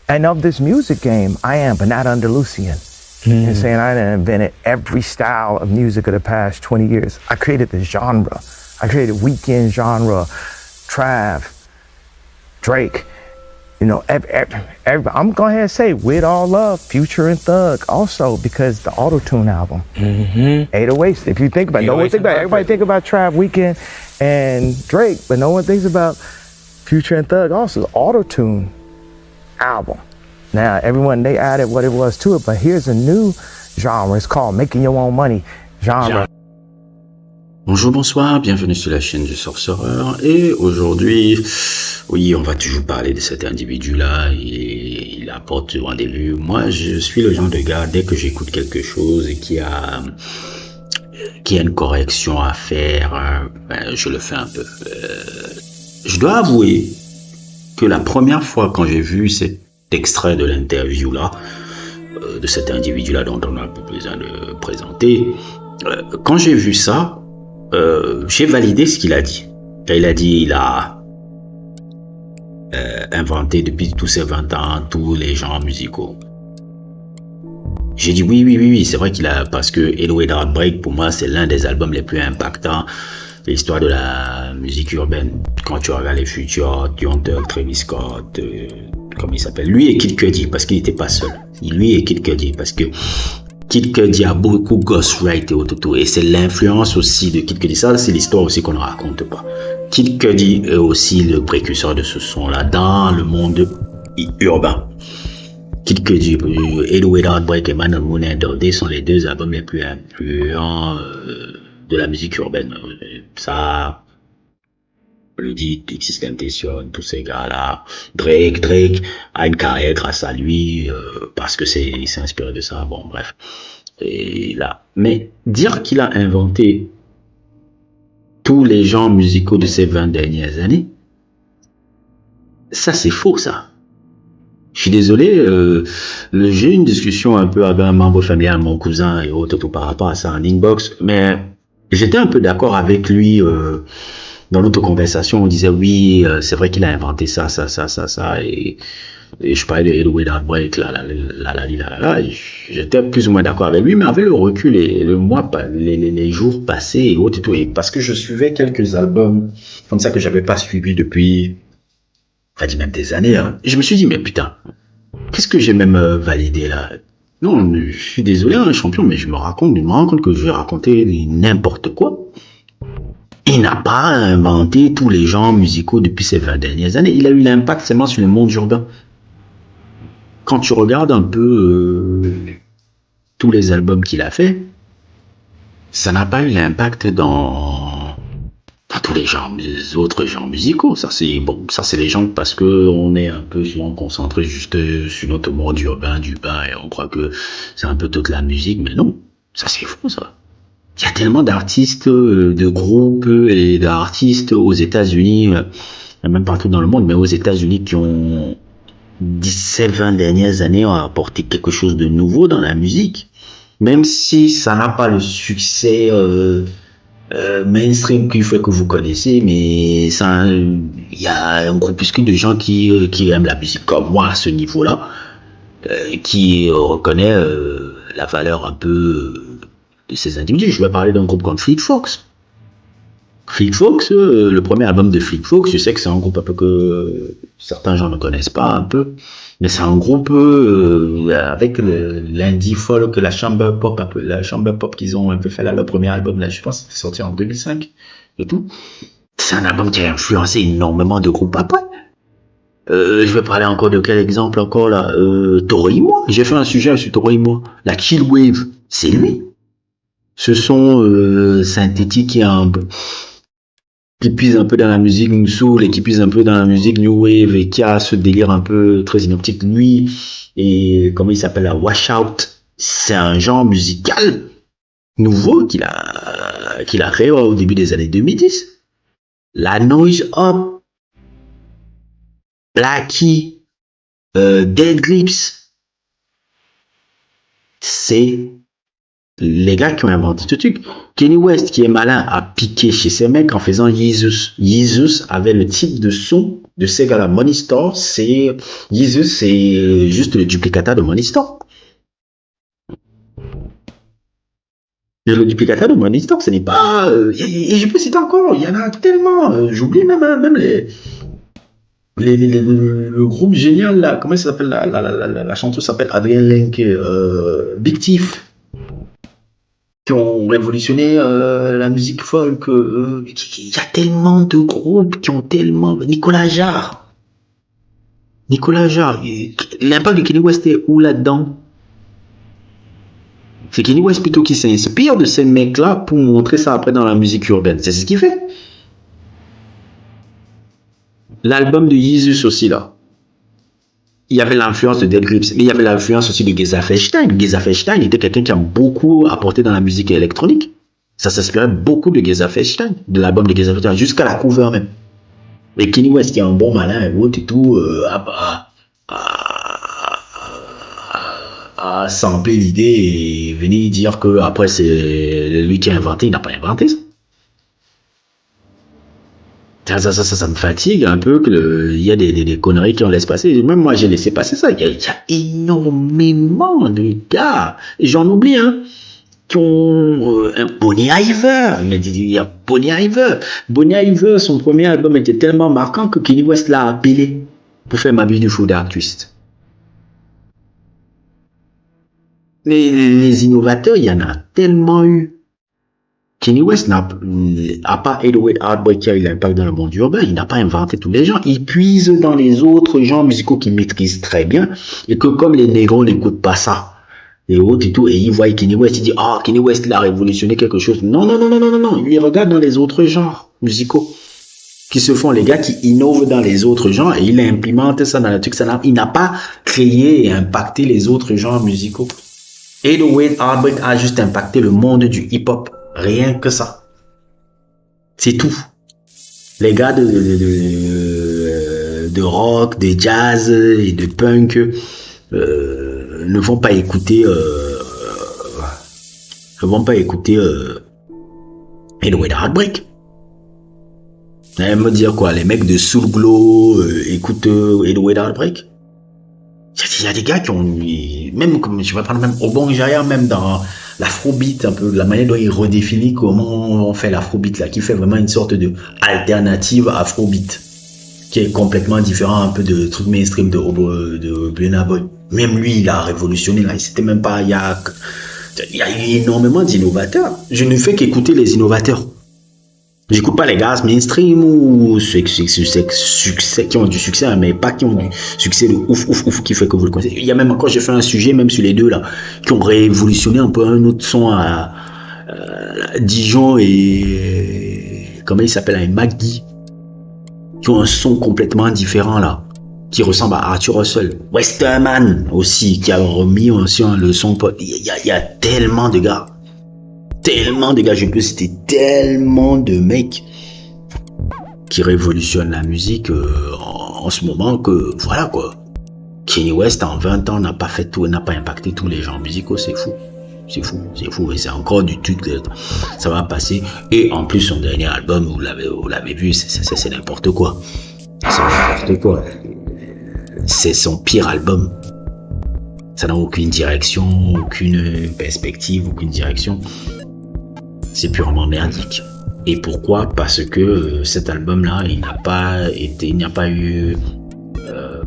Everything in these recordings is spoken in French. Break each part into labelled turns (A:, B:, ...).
A: and of this music game, I am, but not under Lucian. And saying I invented every style of music of the past 20 years. I created the genre. I created weekend genre, Trav, Drake. You know, everybody. I'm going ahead and say, with all love, Future and Thug also, because the Auto-Tune album. 808s. If you think about it, no one think about it. Everybody think about Trav, Weekend, and Drake, but no one thinks about Future and Thug also. The Auto-Tune album. Now, everyone, they added what it was to it, but here's a new genre. It's called Making Your Own Money genre.
B: Bonjour, bonsoir, bienvenue sur la chaîne du Sorcerer. Et aujourd'hui, oui, on va toujours parler de cet individu-là. Il apporte du rendez-vous. Moi, je suis le genre de gars, dès que j'écoute quelque chose et qui a une correction à faire, je le fais un peu. Je dois avouer que la première fois quand j'ai vu cet extrait de l'interview là, de cet individu-là dont on a un peu besoin de présenter, quand j'ai vu ça, j'ai validé ce qu'il a dit. Il a dit il a inventé depuis tous ses 20 ans tous les genres musicaux. J'ai dit oui, c'est vrai qu'il a, parce que Hello and Heartbreak pour moi c'est l'un des albums les plus impactants de l'histoire de la musique urbaine. Quand tu regardes les Futures, Young Thug, Travis Scott, comment il s'appelle, lui et Kid Cudi, parce qu'il n'était pas seul. Lui et Kid Cudi, parce que Kid Cudi a beaucoup ghostwrite et autotune, et c'est l'influence aussi de Kid Cudi. Ça, c'est l'histoire aussi qu'on ne raconte pas. Kid Cudi est aussi le précurseur de ce son-là dans le monde urbain. Kid Cudi, Hello and Heartbreak et Man on the Moon and All Day sont les deux albums les plus influents de la musique urbaine. Ça, le dit, XXXTentacion, tous ces gars-là. Drake a une carrière grâce à lui, parce que il s'est inspiré de ça. Bon, bref. Et là. Mais dire qu'il a inventé tous les genres musicaux de ces 20 dernières années, ça c'est faux, ça. Je suis désolé, j'ai eu une discussion un peu avec un membre familial, mon cousin et autres, tout par rapport à ça en inbox, mais j'étais un peu d'accord avec lui. Dans notre conversation, on disait oui, c'est vrai qu'il a inventé ça, et je parlais de Hello and Heartbreak, là. J'étais plus ou moins d'accord avec lui, mais avec le recul et les jours passés et autres et tout, et parce que je suivais quelques albums comme ça que j'avais pas suivi depuis, même des années, hein. Je me suis dit, mais putain, qu'est-ce que j'ai même validé là? Non, je suis désolé, hein, champion, mais je me rends compte que je vais raconter n'importe quoi. Il n'a pas inventé tous les genres musicaux depuis ces 20 dernières années. Il a eu l'impact seulement sur le monde urbain. Quand tu regardes un peu tous les albums qu'il a fait, ça n'a pas eu l'impact dans tous les autres genres musicaux. Ça c'est les gens parce que on est un peu souvent concentré juste sur notre monde urbain du bain et on croit que c'est un peu toute la musique, mais non, ça c'est faux ça. Il y a tellement d'artistes, de groupes et d'artistes aux États-Unis, même partout dans le monde, mais aux États-Unis qui ont, ces 20 dernières années, ont apporté quelque chose de nouveau dans la musique. Même si ça n'a pas le succès mainstream qu'il faut que vous connaissez, mais ça, il y a un groupuscule de gens qui aiment la musique comme moi à ce niveau-là, qui reconnaît la valeur un peu de ces individus. Je vais parler d'un groupe comme Fleet Fox. Fleet Fox, le premier album de Fleet Fox, je sais que c'est un groupe un peu que certains gens ne connaissent pas un peu, mais c'est un groupe avec l'indie folk, la chamber pop qu'ils ont un peu fait là, leur premier album là, je pense, c'est sorti en 2005 et tout. C'est un album qui a influencé énormément de groupes après. Je vais parler encore de quel exemple encore là, Toro y Moi. J'ai fait un sujet sur Toro y Moi. La Chill Wave, c'est lui. Ce son synthétique qui puise un peu dans la musique new soul et qui puise un peu dans la musique new wave et qui a ce délire un peu très synoptique, lui, et comment il s'appelle, la Wash Out. C'est un genre musical nouveau qu'il a créé au début des années 2010. La Noise Up, Blackie, Dead Grips, c'est les gars qui ont inventé ce truc. Kanye West, qui est malin, a piqué chez ces mecs en faisant Jesus. Jesus avait le type de son de ces gars-là. Money Store, c'est Jesus, c'est juste le duplicata de Money Store. Le duplicata de Money Store, ce n'est pas. Et je peux citer encore, il y en a tellement. J'oublie même le groupe génial là. Comment ça s'appelle la chanteuse s'appelle Adrien Lenk, Big Thief, qui ont révolutionné la musique folk. Il y a tellement de groupes qui ont tellement. Nicolas Jarre. L'impact de Kanye West est où là-dedans? C'est Kanye West plutôt qui s'inspire de ces mecs-là pour montrer ça après dans la musique urbaine. C'est ce qu'il fait. L'album de Jesus aussi là. Il y avait l'influence de Dead Grips, mais il y avait l'influence aussi de Geza Feinstein. Geza Feinstein était quelqu'un qui a beaucoup apporté dans la musique électronique. Ça s'inspirait beaucoup de Geza Feinstein, de l'album de Geza Feinstein, jusqu'à la cover même. Mais Kanye West qui est un bon malin et autres et tout, a samplé l'idée et venir dire que après c'est lui qui a inventé, il n'a pas inventé ça. Ça me fatigue un peu qu'il y a des conneries qui en laissent passer. Même moi, j'ai laissé passer ça. Il y a énormément de gars, et j'en oublie, hein, qui ont un Bonnie Iver. Il y a Bonnie Iver. Bonnie Iver, son premier album était tellement marquant que Kanye West l'a appelé pour faire My Beautiful Dark Twist. Les innovateurs, il y en a tellement eu. Kanye West n'a pas 808 Heartbreak qui a eu l'impact dans le monde urbain, il n'a pas inventé tous les genres, il puise dans les autres genres musicaux qu'il maîtrise très bien, et que comme les négros n'écoutent pas ça, et autres et tout, et ils voient Kanye West, ils disent, ah, Kanye West, il a révolutionné quelque chose. Non, il regarde dans les autres genres musicaux qui se font, les gars qui innovent dans les autres genres, et il implémente ça dans le truc, il n'a pas créé et impacté les autres genres musicaux. 808 Heartbreak a juste impacté le monde du hip-hop. Rien que ça. C'est tout. Les gars de rock, de jazz et de punk ne vont pas écouter 808 Heartbreak. Elle me dire quoi? Les mecs de Soul Glow écoutent 808 Heartbreak. Il y a des gars qui ont, même comme je vais prendre même Obong Jaya, même dans l'afrobeat, un peu la manière dont il redéfinit comment on fait l'afrobeat là, qui fait vraiment une sorte de alternative afrobeat, qui est complètement différent un peu de trucs mainstream de Burna Boy. Même lui, il a révolutionné là. C'était même pas, il y a eu énormément d'innovateurs. Je ne fais qu'écouter les innovateurs. J'écoute pas les gars mainstream ou ceux qui ont du succès, mais pas qui ont du succès de ouf qui fait que vous le connaissez. Il y a même encore, j'ai fait un sujet même sur les deux là, qui ont révolutionné un peu un autre son à Dijon et comment il s'appelle, un Maggie, qui ont un son complètement différent là, qui ressemble à Arthur Russell. Westerman aussi, qui a remis aussi le son. Il y a tellement de gars. Je peux citer tellement de mecs qui révolutionnent la musique en ce moment que voilà quoi. Kanye West en 20 ans n'a pas fait tout, n'a pas impacté tous les genres musicaux, c'est fou. Et c'est encore du truc que ça va passer. Et en plus, son dernier album, vous l'avez vu, c'est n'importe quoi. C'est n'importe quoi. C'est son pire album. Ça n'a aucune direction, aucune perspective, aucune direction. C'est purement merdique. Et pourquoi? Parce que cet album-là, il n'y a pas eu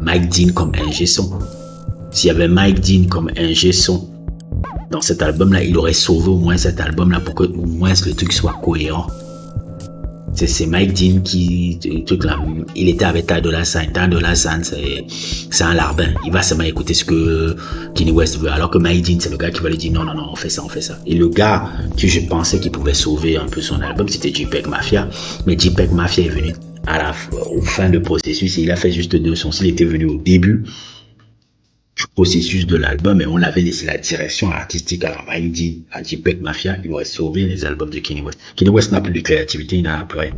B: Mike Dean comme ingé son. S'il y avait Mike Dean comme ingé son dans cet album-là, il aurait sauvé au moins cet album-là pour que au moins le truc soit cohérent. C'est Mike Dean qui, truc là, il était avec Ty Dolla $ign. Ty Dolla $ign, c'est un larbin. Il va seulement écouter ce que Kanye West veut. Alors que Mike Dean, c'est le gars qui va lui dire non, on fait ça. Et le gars que je pensais qu'il pouvait sauver un peu son album, c'était JPEG Mafia. Mais JPEG Mafia est venu au fin de processus et il a fait juste 2 sons. S'il était venu au début du processus de l'album et on l'avait laissé la direction artistique à Mike Dean, à JPEG Mafia, il aurait sauvé les albums de Kanye West. Kanye West n'a plus de créativité, il n'a plus rien.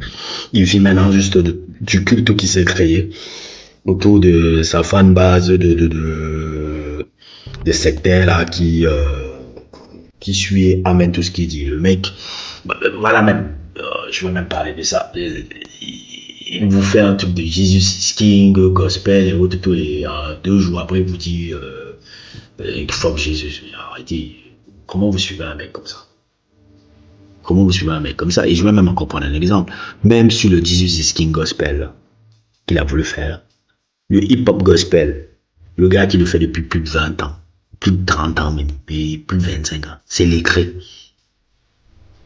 B: Il vit maintenant juste du culte qui s'est créé autour de sa fanbase de sectaires là qui suit et amène tout ce qu'il dit. Le mec, voilà même, je veux même parler de ça. il vous fait un truc de Jesus is King, gospel et autres, tout, et 2 jours après, il vous dit fuck Jésus. Arrêtez. Comment vous suivez un mec comme ça? Comment vous suivez un mec comme ça? Et je vais même encore prendre un exemple. Même sur le Jesus is King gospel qu'il a voulu faire, le hip-hop gospel, le gars qui le fait depuis plus de 20 ans, plus de 30 ans même, puis plus de 25 ans, c'est Lecrae.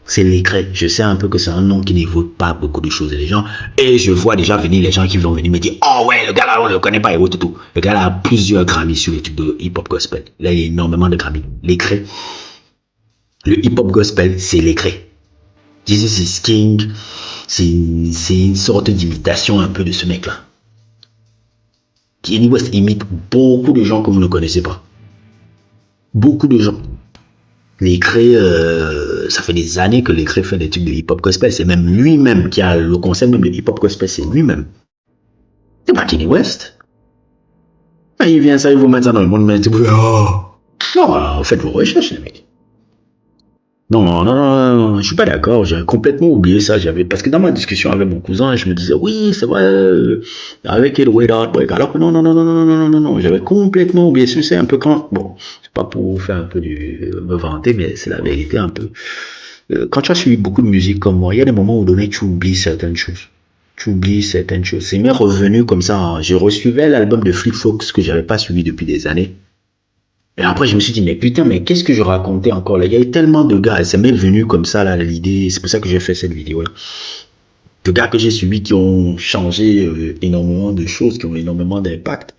B: C'est Lecrae. Je sais un peu que c'est un nom qui n'évoque pas beaucoup de choses et les gens. Et je vois déjà venir les gens qui vont venir me dire, oh ouais, le gars là, on le connaît pas et tout. Le gars là a plusieurs Grammys sur les trucs de hip-hop gospel. Là, il y a énormément de Grammys. Lecrae. Le hip-hop gospel, c'est Lecrae. Jesus is King. C'est une sorte d'imitation un peu de ce mec-là. Kanye West imite beaucoup de gens que vous ne connaissez pas. Beaucoup de gens. Lecrae, ça fait des années que Lecrae fait des trucs de hip-hop gospel. C'est même lui-même qui a le concept même de hip-hop gospel. C'est lui-même. C'est pas Kanye West. Il vient ça, il vous met ça dans le monde, mais oh. Non, faites vos recherches, les mecs. Non, je suis pas d'accord. J'avais complètement oublié ça. Parce que dans ma discussion avec mon cousin, je me disais, oui, c'est vrai, avec le Way Out Break. Alors que non, j'avais complètement oublié. C'est un peu bon, c'est pas pour faire un peu me vanter, mais c'est la vérité un peu. Quand tu as suivi beaucoup de musique comme moi, il y a des moments où donné, tu oublies certaines choses. C'est m'est revenu comme ça. Hein. Je resuivais l'album de Fleet Fox que j'avais pas suivi depuis des années. Et après, je me suis dit, mais putain, mais qu'est-ce que je racontais encore là? Il y a eu tellement de gars, et ça m'est venu comme ça, là, l'idée. C'est pour ça que j'ai fait cette vidéo-là. De gars que j'ai suivis qui ont changé énormément de choses, qui ont énormément d'impact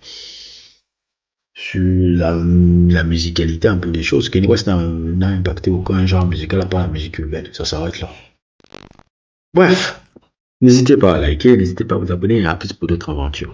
B: sur la musicalité, un peu des choses. Kanye West n'a impacté aucun genre musical à part la musique urbaine. Ça s'arrête là. Bref, n'hésitez pas à liker, n'hésitez pas à vous abonner et à plus pour d'autres aventures.